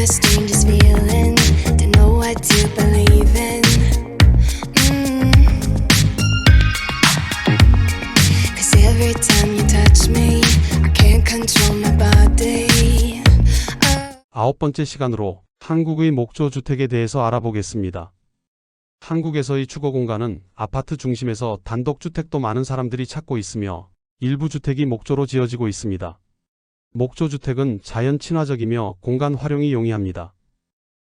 strangest feeling to know what to believe in. Cause every time you touch me, I can't control my body. 아홉 번째 시간으로 한국의 목조 주택에 대해서 알아보겠습니다. 한국에서의 주거 공간은 아파트 중심에서 단독주택도 많은 사람들이 찾고 있으며 일부 주택이 목조로 지어지고 있습니다. 목조 주택은 자연 친화적이며 공간 활용이 용이합니다.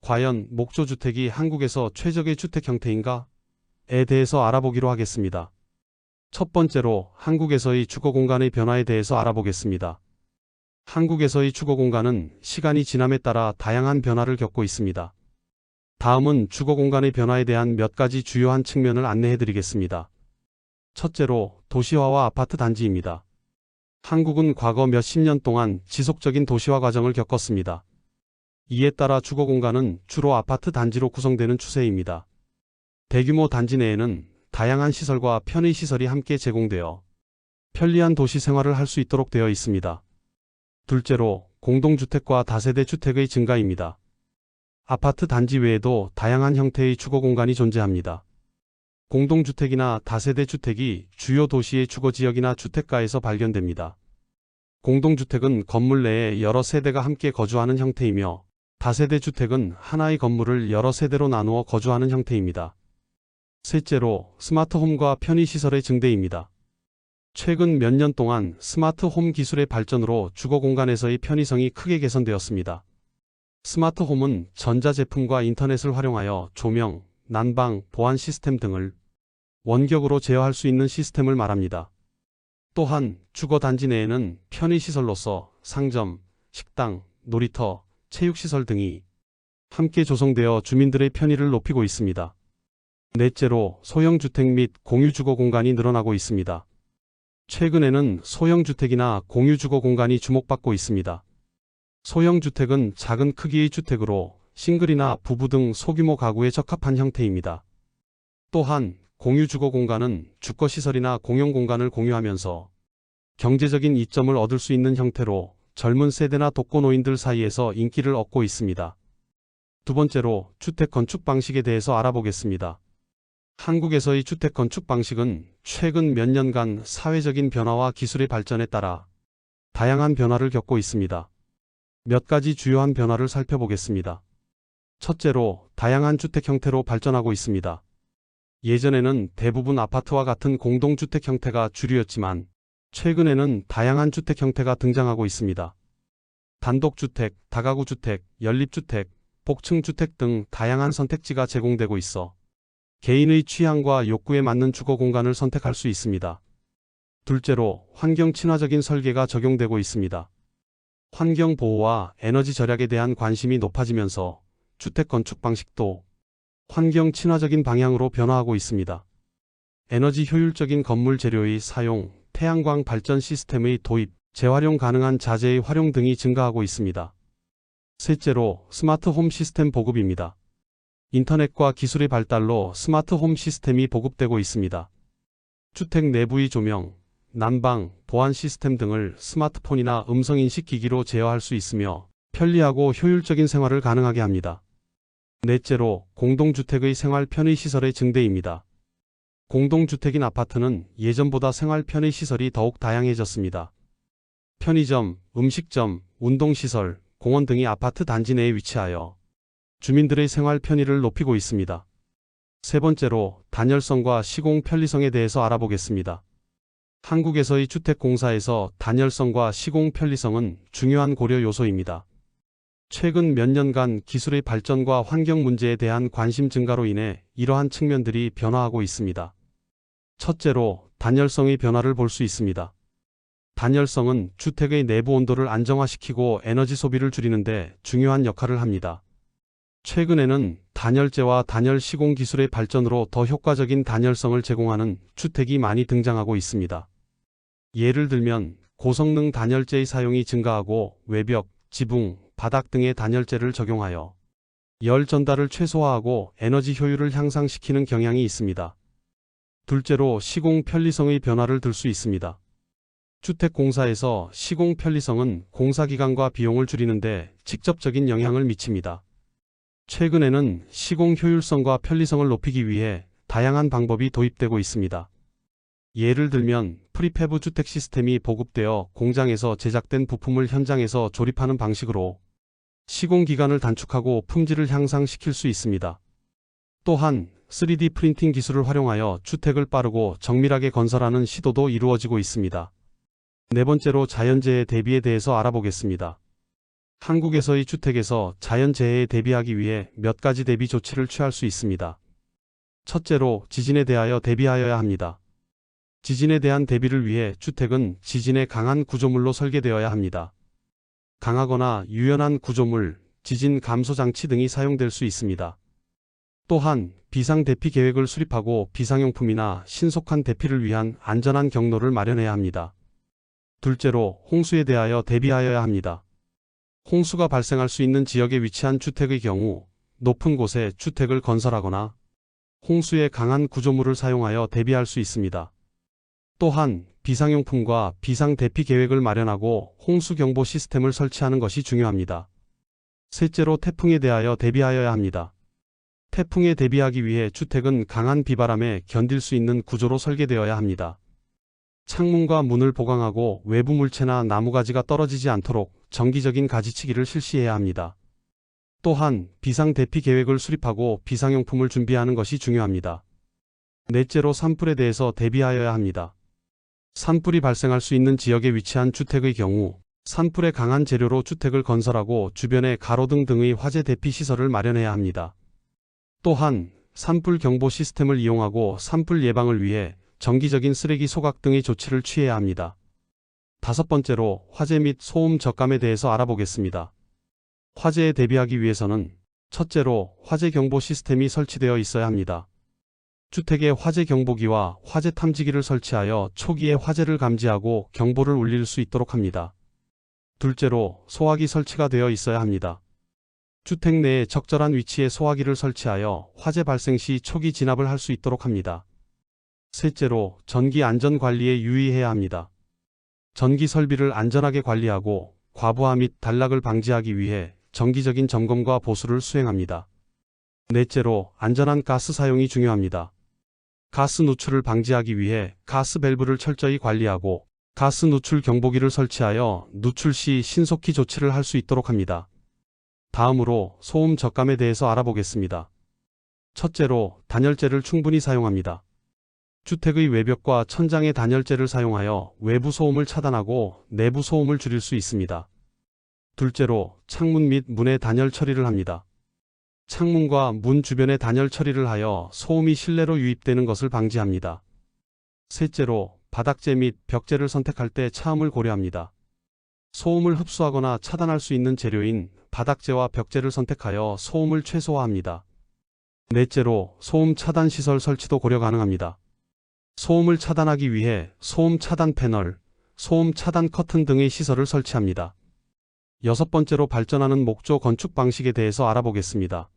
과연 목조 주택이 한국에서 최적의 주택 형태인가?에 대해서 알아보기로 하겠습니다. 첫 번째로 한국에서의 주거 공간의 변화에 대해서 알아보겠습니다. 한국에서의 주거 공간은 시간이 지남에 따라 다양한 변화를 겪고 있습니다. 다음은 주거 공간의 변화에 대한 몇 가지 주요한 측면을 안내해 드리겠습니다. 첫째로 도시화와 아파트 단지입니다. 한국은 과거 몇십 년 동안 지속적인 도시화 과정을 겪었습니다. 이에 따라 주거 공간은 주로 아파트 단지로 구성되는 추세입니다. 대규모 단지 내에는 다양한 시설과 편의 시설이 함께 제공되어 편리한 도시 생활을 할 수 있도록 되어 있습니다. 둘째로 공동주택과 다세대 주택의 증가입니다. 아파트 단지 외에도 다양한 형태의 주거 공간이 존재합니다. 공동주택이나 다세대 주택이 주요 도시의 주거지역이나 주택가에서 발견됩니다. 공동주택은 건물 내에 여러 세대가 함께 거주하는 형태이며 다세대 주택은 하나의 건물을 여러 세대로 나누어 거주하는 형태입니다. 셋째로 스마트홈과 편의시설의 증대입니다. 최근 몇 년 동안 스마트홈 기술의 발전으로 주거 공간에서의 편의성이 크게 개선되었습니다. 스마트홈은 전자제품과 인터넷을 활용하여 조명, 난방, 보안 시스템 등을 원격으로 제어할 수 있는 시스템을 말합니다. 또한 주거단지 내에는 편의시설로서 상점, 식당, 놀이터, 체육시설 등이 함께 조성되어 주민들의 편의를 높이고 있습니다. 넷째로 소형주택 및 공유주거 공간이 늘어나고 있습니다. 최근에는 소형주택이나 공유주거 공간이 주목받고 있습니다. 소형주택은 작은 크기의 주택으로 싱글이나 부부 등 소규모 가구에 적합한 형태입니다. 또한 공유주거 공간은 주거시설이나 공용공간을 공유하면서 경제적인 이점을 얻을 수 있는 형태로 젊은 세대나 독거노인들 사이에서 인기를 얻고 있습니다. 두 번째로 주택 건축 방식에 대해서 알아보겠습니다. 한국에서의 주택 건축 방식은 최근 몇 년간 사회적인 변화와 기술의 발전에 따라 다양한 변화를 겪고 있습니다. 몇 가지 주요한 변화를 살펴보겠습니다. 첫째로 다양한 주택 형태로 발전하고 있습니다. 예전에는 대부분 아파트와 같은 공동주택 형태가 주류였지만 최근에는 다양한 주택 형태가 등장하고 있습니다. 단독주택, 다가구주택, 연립주택, 복층주택 등 다양한 선택지가 제공되고 있어 개인의 취향과 욕구에 맞는 주거 공간을 선택할 수 있습니다. 둘째로 환경 친화적인 설계가 적용되고 있습니다. 환경 보호와 에너지 절약에 대한 관심이 높아지면서 주택 건축 방식도 환경 친화적인 방향으로 변화하고 있습니다. 에너지 효율적인 건물 재료의 사용, 태양광 발전 시스템의 도입, 재활용 가능한 자재의 활용 등이 증가하고 있습니다. 셋째로 스마트홈 시스템 보급입니다. 인터넷과 기술의 발달로 스마트홈 시스템이 보급되고 있습니다. 주택 내부의 조명, 난방, 보안 시스템 등을 스마트폰이나 음성인식 기기로 제어할 수 있으며 편리하고 효율적인 생활을 가능하게 합니다. 넷째로 공동주택의 생활 편의 시설의 증대입니다. 공동주택인 아파트는 예전보다 생활 편의 시설이 더욱 다양해졌습니다. 편의점, 음식점, 운동시설, 공원 등이 아파트 단지 내에 위치하여 주민들의 생활 편의를 높이고 있습니다. 세 번째로 단열성과 시공 편리성에 대해서 알아보겠습니다. 한국에서의 주택공사에서 단열성과 시공 편리성은 중요한 고려 요소입니다. 최근 몇 년간 기술의 발전과 환경 문제에 대한 관심 증가로 인해 이러한 측면들이 변화하고 있습니다. 첫째로 단열성의 변화를 볼 수 있습니다. 단열성은 주택의 내부 온도를 안정화시키고 에너지 소비를 줄이는 데 중요한 역할을 합니다. 최근에는 단열재와 단열 시공 기술의 발전으로 더 효과적인 단열성을 제공하는 주택이 많이 등장하고 있습니다. 예를 들면 고성능 단열재의 사용이 증가하고 외벽, 지붕, 바닥 등의 단열재를 적용하여 열 전달을 최소화하고 에너지 효율을 향상시키는 경향이 있습니다. 둘째로 시공 편리성의 변화를 들 수 있습니다. 주택공사에서 시공 편리성은 공사기간과 비용을 줄이는데 직접적인 영향을 미칩니다. 최근에는 시공 효율성과 편리성을 높이기 위해 다양한 방법이 도입되고 있습니다. 예를 들면 프리패브 주택 시스템이 보급되어 공장에서 제작된 부품을 현장에서 조립하는 방식으로 시공 기간을 단축하고 품질을 향상시킬 수 있습니다. 또한 3D 프린팅 기술을 활용하여 주택을 빠르고 정밀하게 건설하는 시도도 이루어지고 있습니다. 네 번째로 자연재해 대비에 대해서 알아보겠습니다. 한국에서의 주택에서 자연재해에 대비하기 위해 몇 가지 대비 조치를 취할 수 있습니다. 첫째로 지진에 대하여 대비하여야 합니다. 지진에 대한 대비를 위해 주택은 지진에 강한 구조물로 설계되어야 합니다. 강하거나 유연한 구조물, 지진 감소 장치 등이 사용될 수 있습니다. 또한 비상 대피 계획을 수립하고 비상용품이나 신속한 대피를 위한 안전한 경로를 마련해야 합니다. 둘째로 홍수에 대하여 대비하여야 합니다. 홍수가 발생할 수 있는 지역에 위치한 주택의 경우 높은 곳에 주택을 건설하거나 홍수에 강한 구조물을 사용하여 대비할 수 있습니다. 또한 비상용품과 비상대피 계획을 마련하고 홍수경보 시스템을 설치하는 것이 중요합니다. 셋째로 태풍에 대하여 대비하여야 합니다. 태풍에 대비하기 위해 주택은 강한 비바람에 견딜 수 있는 구조로 설계되어야 합니다. 창문과 문을 보강하고 외부 물체나 나무가지가 떨어지지 않도록 정기적인 가지치기를 실시해야 합니다. 또한 비상대피 계획을 수립하고 비상용품을 준비하는 것이 중요합니다. 넷째로 산불에 대해서 대비하여야 합니다. 산불이 발생할 수 있는 지역에 위치한 주택의 경우 산불에 강한 재료로 주택을 건설하고 주변에 가로등 등의 화재 대피 시설을 마련해야 합니다. 또한 산불 경보 시스템을 이용하고 산불 예방을 위해 정기적인 쓰레기 소각 등의 조치를 취해야 합니다. 다섯 번째로 화재 및 소음 적감에 대해서 알아보겠습니다. 화재에 대비하기 위해서는 첫째로 화재 경보 시스템이 설치되어 있어야 합니다. 주택에 화재 경보기와 화재 탐지기를 설치하여 초기에 화재를 감지하고 경보를 울릴 수 있도록 합니다. 둘째로 소화기 설치가 되어 있어야 합니다. 주택 내에 적절한 위치에 소화기를 설치하여 화재 발생 시 초기 진압을 할 수 있도록 합니다. 셋째로 전기 안전 관리에 유의해야 합니다. 전기 설비를 안전하게 관리하고 과부하 및 단락을 방지하기 위해 정기적인 점검과 보수를 수행합니다. 넷째로 안전한 가스 사용이 중요합니다. 가스 누출을 방지하기 위해 가스 밸브를 철저히 관리하고 가스 누출 경보기를 설치하여 누출 시 신속히 조치를 할 수 있도록 합니다. 다음으로 소음 적감에 대해서 알아보겠습니다. 첫째로 단열재를 충분히 사용합니다. 주택의 외벽과 천장에 단열재를 사용하여 외부 소음을 차단하고 내부 소음을 줄일 수 있습니다. 둘째로 창문 및 문에 단열 처리를 합니다. 창문과 문 주변에 단열 처리를 하여 소음이 실내로 유입되는 것을 방지합니다. 셋째로 바닥재 및 벽재를 선택할 때 차음을 고려합니다. 소음을 흡수하거나 차단할 수 있는 재료인 바닥재와 벽재를 선택하여 소음을 최소화합니다. 넷째로 소음 차단 시설 설치도 고려 가능합니다. 소음을 차단하기 위해 소음 차단 패널, 소음 차단 커튼 등의 시설을 설치합니다. 여섯 번째로 발전하는 목조 건축 방식에 대해서 알아보겠습니다.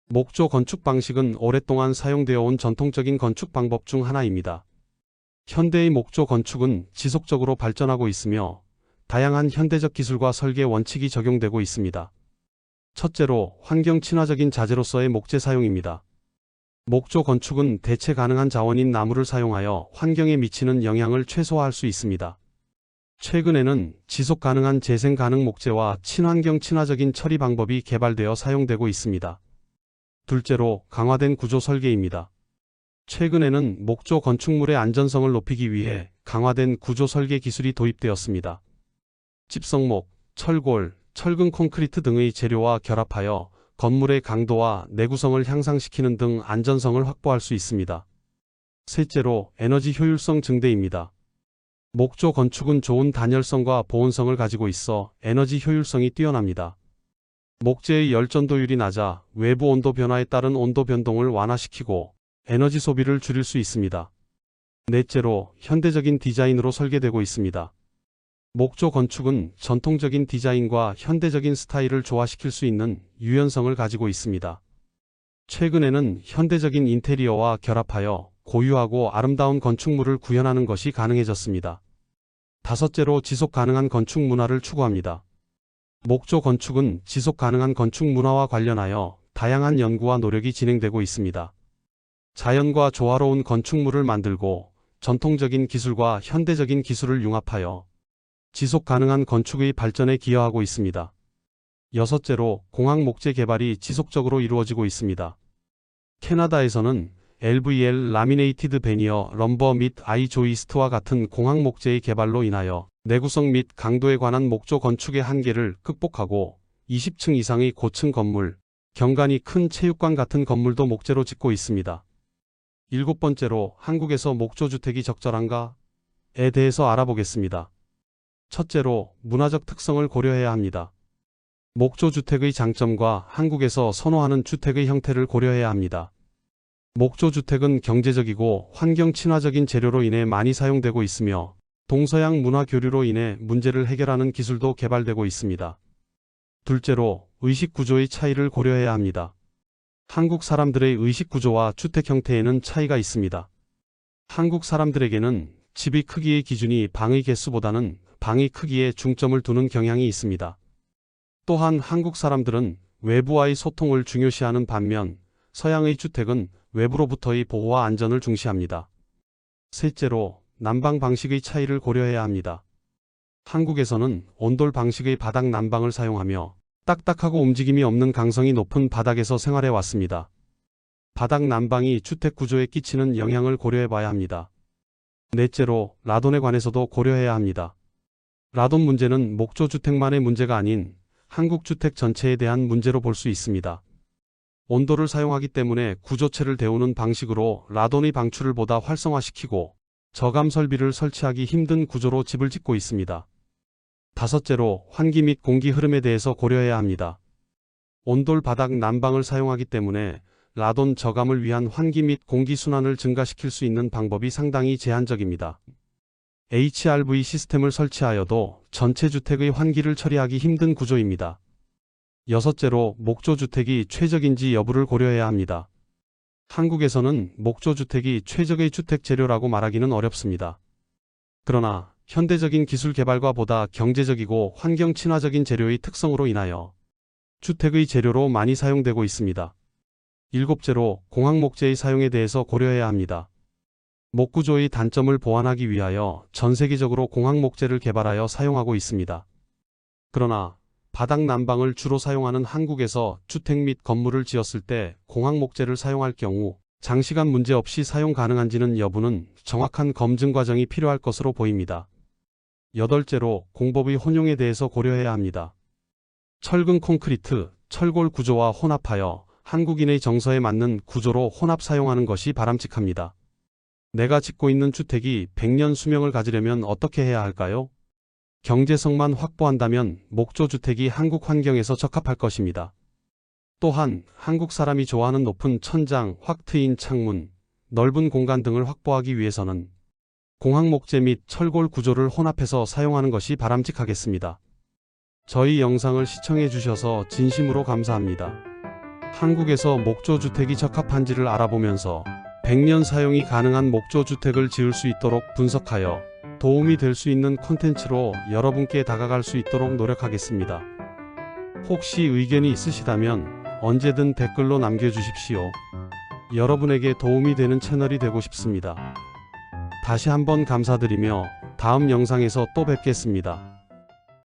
목조 건축 방식은 오랫동안 사용되어 온 전통적인 건축 방법 중 하나입니다. 현대의 목조 건축은 지속적으로 발전하고 있으며 다양한 현대적 기술과 설계 원칙이 적용되고 있습니다. 첫째로 환경 친화적인 자재로서의 목재 사용입니다. 목조 건축은 대체 가능한 자원인 나무를 사용하여 환경에 미치는 영향을 최소화할 수 있습니다. 최근에는 지속 가능한 재생 가능 목재와 친환경 친화적인 처리 방법이 개발되어 사용되고 있습니다. 둘째로 강화된 구조 설계입니다. 최근에는 목조 건축물의 안전성을 높이기 위해 강화된 구조 설계 기술이 도입되었습니다. 집성목, 철골, 철근 콘크리트 등의 재료와 결합하여 건물의 강도와 내구성을 향상시키는 등 안전성을 확보할 수 있습니다. 셋째로 에너지 효율성 증대입니다. 목조 건축은 좋은 단열성과 보온성을 가지고 있어 에너지 효율성이 뛰어납니다. 목재의 열전도율이 낮아 외부 온도 변화에 따른 온도 변동을 완화시키고 에너지 소비를 줄일 수 있습니다. 넷째로 현대적인 디자인으로 설계되고 있습니다. 목조 건축은 전통적인 디자인과 현대적인 스타일을 조화시킬 수 있는 유연성을 가지고 있습니다. 최근에는 현대적인 인테리어와 결합하여 고유하고 아름다운 건축물을 구현하는 것이 가능해졌습니다. 다섯째로 지속 가능한 건축 문화를 추구합니다. 목조 건축은 지속 가능한 건축 문화와 관련하여 다양한 연구와 노력이 진행되고 있습니다. 자연과 조화로운 건축물을 만들고 전통적인 기술과 현대적인 기술을 융합하여 지속 가능한 건축의 발전에 기여하고 있습니다. 여섯째로 공학 목재 개발이 지속적으로 이루어지고 있습니다. 캐나다에서는 LVL 라미네이티드 베니어 럼버 및 아이조이스트와 같은 공학 목재의 개발로 인하여 내구성 및 강도에 관한 목조 건축의 한계를 극복하고 20층 이상의 고층 건물, 경관이 큰 체육관 같은 건물도 목재로 짓고 있습니다. 일곱 번째로 한국에서 목조주택이 적절한가에 대해서 알아보겠습니다. 첫째로 문화적 특성을 고려해야 합니다. 목조주택의 장점과 한국에서 선호하는 주택의 형태를 고려해야 합니다. 목조주택은 경제적이고 환경 친화적인 재료로 인해 많이 사용되고 있으며 동서양 문화 교류로 인해 문제를 해결하는 기술도 개발되고 있습니다. 둘째로 의식 구조의 차이를 고려해야 합니다. 한국 사람들의 의식 구조와 주택 형태에는 차이가 있습니다. 한국 사람들에게는 집의 크기의 기준이 방의 개수보다는 방의 크기에 중점을 두는 경향이 있습니다. 또한 한국 사람들은 외부와의 소통을 중요시하는 반면 서양의 주택은 외부로부터의 보호와 안전을 중시합니다. 셋째로 난방 방식의 차이를 고려해야 합니다. 한국에서는 온돌 방식의 바닥 난방을 사용하며 딱딱하고 움직임이 없는 강성이 높은 바닥에서 생활해 왔습니다. 바닥 난방이 주택 구조에 끼치는 영향을 고려해 봐야 합니다. 넷째로 라돈에 관해서도 고려해야 합니다. 라돈 문제는 목조주택만의 문제가 아닌 한국 주택 전체에 대한 문제로 볼 수 있습니다. 온도를 사용하기 때문에 구조체를 데우는 방식으로 라돈의 방출을 보다 활성화시키고 저감 설비를 설치하기 힘든 구조로 집을 짓고 있습니다. 다섯째로 환기 및 공기 흐름에 대해서 고려해야 합니다. 온돌 바닥 난방을 사용하기 때문에 라돈 저감을 위한 환기 및 공기 순환을 증가시킬 수 있는 방법이 상당히 제한적입니다. HRV 시스템을 설치하여도 전체 주택의 환기를 처리하기 힘든 구조입니다. 여섯째로 목조주택이 최적인지 여부를 고려해야 합니다. 한국에서는 목조주택이 최적의 주택 재료라고 말하기는 어렵습니다. 그러나 현대적인 기술 개발과 보다 경제적이고 환경 친화적인 재료의 특성으로 인하여 주택의 재료로 많이 사용되고 있습니다. 일곱째로 공학 목재의 사용에 대해서 고려해야 합니다. 목구조의 단점을 보완하기 위하여 전 세계적으로 공학 목재를 개발하여 사용하고 있습니다. 그러나 바닥 난방을 주로 사용하는 한국에서 주택 및 건물을 지었을 때 공학 목재를 사용할 경우 장시간 문제없이 사용 가능한지는 여부는 정확한 검증 과정이 필요할 것으로 보입니다. 여덟째로 공법의 혼용에 대해서 고려해야 합니다. 철근 콘크리트, 철골 구조와 혼합하여 한국인의 정서에 맞는 구조로 혼합 사용하는 것이 바람직합니다. 내가 짓고 있는 주택이 100년 수명을 가지려면 어떻게 해야 할까요? 경제성만 확보한다면 목조주택이 한국 환경에서 적합할 것입니다. 또한 한국 사람이 좋아하는 높은 천장, 확 트인 창문, 넓은 공간 등을 확보하기 위해서는 공학 목재 및 철골 구조를 혼합해서 사용하는 것이 바람직하겠습니다. 저희 영상을 시청해 주셔서 진심으로 감사합니다. 한국에서 목조주택이 적합한지를 알아보면서 100년 사용이 가능한 목조주택을 지을 수 있도록 분석하여 도움이 될 수 있는 콘텐츠로 여러분께 다가갈 수 있도록 노력하겠습니다. 혹시 의견이 있으시다면 언제든 댓글로 남겨주십시오. 여러분에게 도움이 되는 채널이 되고 싶습니다. 다시 한번 감사드리며 다음 영상에서 또 뵙겠습니다.